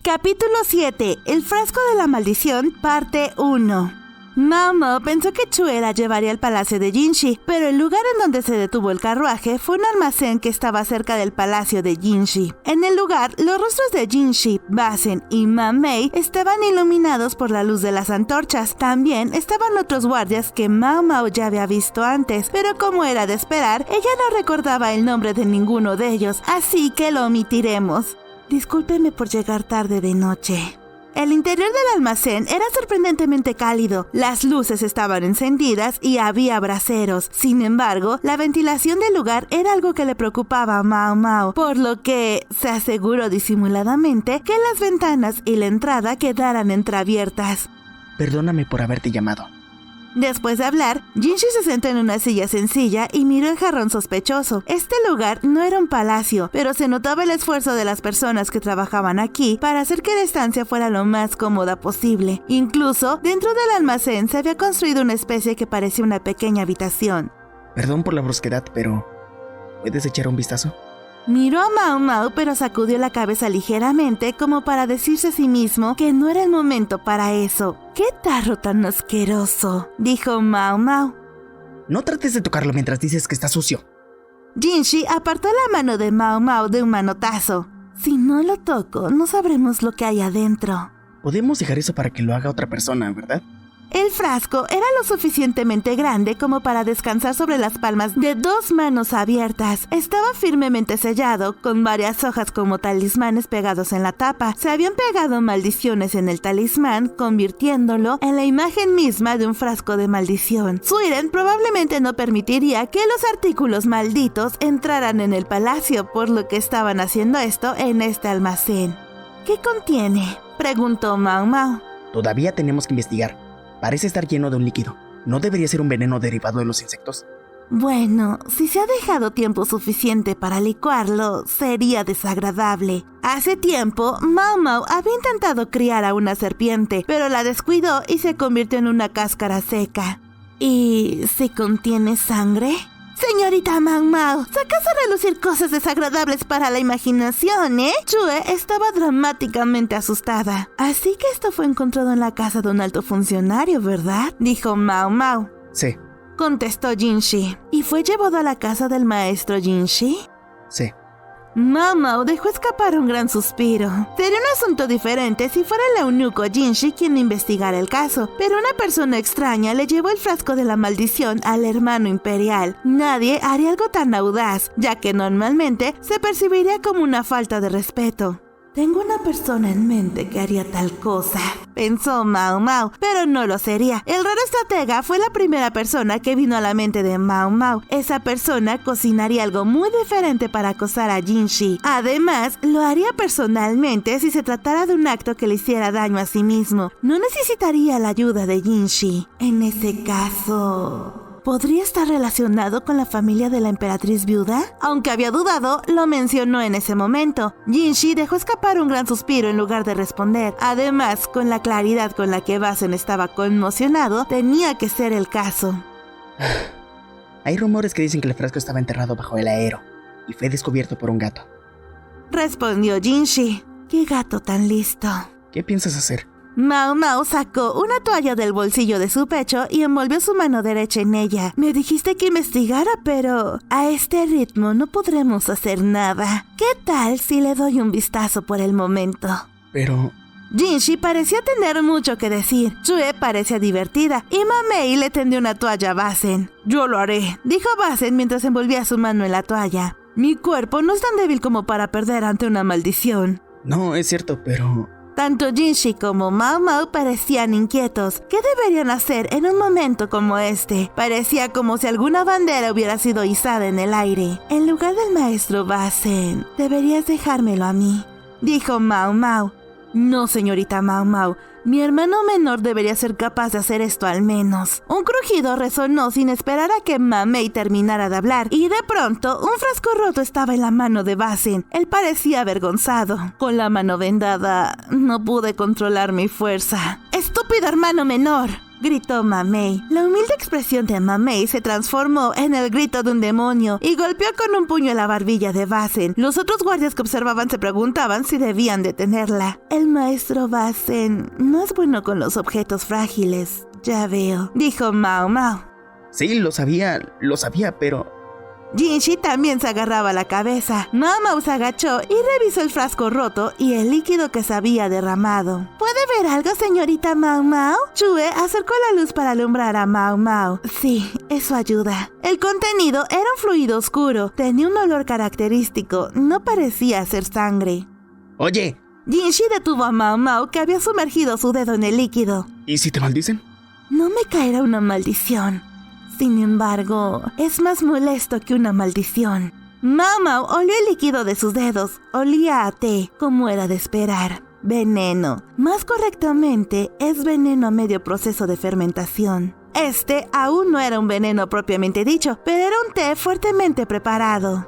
Capítulo 7. El frasco de la maldición, parte 1. Mao Mao pensó que Chue la llevaría al palacio de Jinshi, pero el lugar en donde se detuvo el carruaje fue un almacén que estaba cerca del palacio de Jinshi. En el lugar, los rostros de Jinshi, Basen y Ma Mei estaban iluminados por la luz de las antorchas. También estaban otros guardias que Mao Mao ya había visto antes, pero como era de esperar, ella no recordaba el nombre de ninguno de ellos, así que lo omitiremos. Discúlpeme por llegar tarde de noche. El interior del almacén era sorprendentemente cálido, las luces estaban encendidas y había braseros. Sin embargo, la ventilación del lugar era algo que le preocupaba a Mao Mao, por lo que se aseguró disimuladamente que las ventanas y la entrada quedaran entreabiertas. Perdóname por haberte llamado. Después de hablar, Jinshi se sentó en una silla sencilla y miró el jarrón sospechoso. Este lugar no era un palacio, pero se notaba el esfuerzo de las personas que trabajaban aquí para hacer que la estancia fuera lo más cómoda posible. Incluso, dentro del almacén se había construido una especie que parecía una pequeña habitación. Perdón por la brusquedad, pero ¿puedes echar un vistazo? Miró a Mao Mao, pero sacudió la cabeza ligeramente como para decirse a sí mismo que no era el momento para eso. ¡Qué tarro tan asqueroso!, dijo Mao Mao. No trates de tocarlo mientras dices que está sucio. Jinshi apartó la mano de Mao Mao de un manotazo. Si no lo toco, no sabremos lo que hay adentro. Podemos dejar eso para que lo haga otra persona, ¿verdad? El frasco era lo suficientemente grande como para descansar sobre las palmas de 2 manos abiertas. Estaba firmemente sellado, con varias hojas como talismanes pegados en la tapa. Se habían pegado maldiciones en el talismán, convirtiéndolo en la imagen misma de un frasco de maldición. Suiren probablemente no permitiría que los artículos malditos entraran en el palacio, por lo que estaban haciendo esto en este almacén. ¿Qué contiene?, preguntó Mao Mao. Todavía tenemos que investigar. Parece estar lleno de un líquido. ¿No debería ser un veneno derivado de los insectos? Bueno, si se ha dejado tiempo suficiente para licuarlo, sería desagradable. Hace tiempo, Mao Mao había intentado criar a una serpiente, pero la descuidó y se convirtió en una cáscara seca. ¿Y si contiene sangre? Señorita Mao Mao, sacas a relucir cosas desagradables para la imaginación, ¿eh? Chue estaba dramáticamente asustada. Así que esto fue encontrado en la casa de un alto funcionario, ¿verdad?, dijo Mao Mao. Sí. Contestó Jinshi. ¿Y fue llevado a la casa del maestro Jinshi? Sí. Mao Mao dejó escapar un gran suspiro. Sería un asunto diferente si fuera el eunuco Jinshi quien investigara el caso, pero una persona extraña le llevó el frasco de la maldición al hermano imperial. Nadie haría algo tan audaz, ya que normalmente se percibiría como una falta de respeto. Tengo una persona en mente que haría tal cosa, pensó Mao Mao, pero no lo sería. El raro estratega fue la primera persona que vino a la mente de Mao Mao. Esa persona cocinaría algo muy diferente para acosar a Jinshi. Además, lo haría personalmente si se tratara de un acto que le hiciera daño a sí mismo. No necesitaría la ayuda de Jinshi. En ese caso, ¿podría estar relacionado con la familia de la emperatriz viuda? Aunque había dudado, lo mencionó en ese momento. Jinshi dejó escapar un gran suspiro en lugar de responder. Además, con la claridad con la que Basen estaba conmocionado, tenía que ser el caso. Hay rumores que dicen que el frasco estaba enterrado bajo el aero y fue descubierto por un gato. Respondió Jinshi. ¡Qué gato tan listo! ¿Qué piensas hacer? Mao Mao sacó una toalla del bolsillo de su pecho y envolvió su mano derecha en ella. Me dijiste que investigara, pero a este ritmo no podremos hacer nada. ¿Qué tal si le doy un vistazo por el momento? Pero Jinshi parecía tener mucho que decir. Chue parecía divertida y Ma Mei le tendió una toalla a Basen. Yo lo haré, dijo Basen mientras envolvía su mano en la toalla. Mi cuerpo no es tan débil como para perder ante una maldición. No, es cierto, pero Tanto Jinshi como Mao Mao parecían inquietos. ¿Qué deberían hacer en un momento como este? Parecía como si alguna bandera hubiera sido izada en el aire. En lugar del maestro Basen, deberías dejármelo a mí, dijo Mao Mao. No, señorita Mao Mao. Mi hermano menor debería ser capaz de hacer esto al menos. Un crujido resonó sin esperar a que Ma Mei terminara de hablar, y de pronto un frasco roto estaba en la mano de Basen. Él parecía avergonzado. Con la mano vendada, no pude controlar mi fuerza. ¡Estúpido hermano menor!, gritó Mamey. La humilde expresión de Mamey se transformó en el grito de un demonio y golpeó con un puño la barbilla de Basen. Los otros guardias que observaban se preguntaban si debían detenerla. El maestro Basen no es bueno con los objetos frágiles. Ya veo, dijo Mao Mao. Sí, lo sabía, pero... Jinshi también se agarraba la cabeza. Mao Mao se agachó y revisó el frasco roto y el líquido que se había derramado. ¿Puede ver algo, señorita Mao Mao? Chue acercó la luz para alumbrar a Mao Mao. Sí, eso ayuda. El contenido era un fluido oscuro. Tenía un olor característico. No parecía ser sangre. Oye. Jinshi detuvo a Mao Mao, que había sumergido su dedo en el líquido. ¿Y si te maldicen? No me caerá una maldición. Sin embargo, es más molesto que una maldición. Mao Mao olió el líquido de sus dedos. Olía a té, como era de esperar. Veneno. Más correctamente, es veneno a medio proceso de fermentación. Este aún no era un veneno propiamente dicho, pero era un té fuertemente preparado.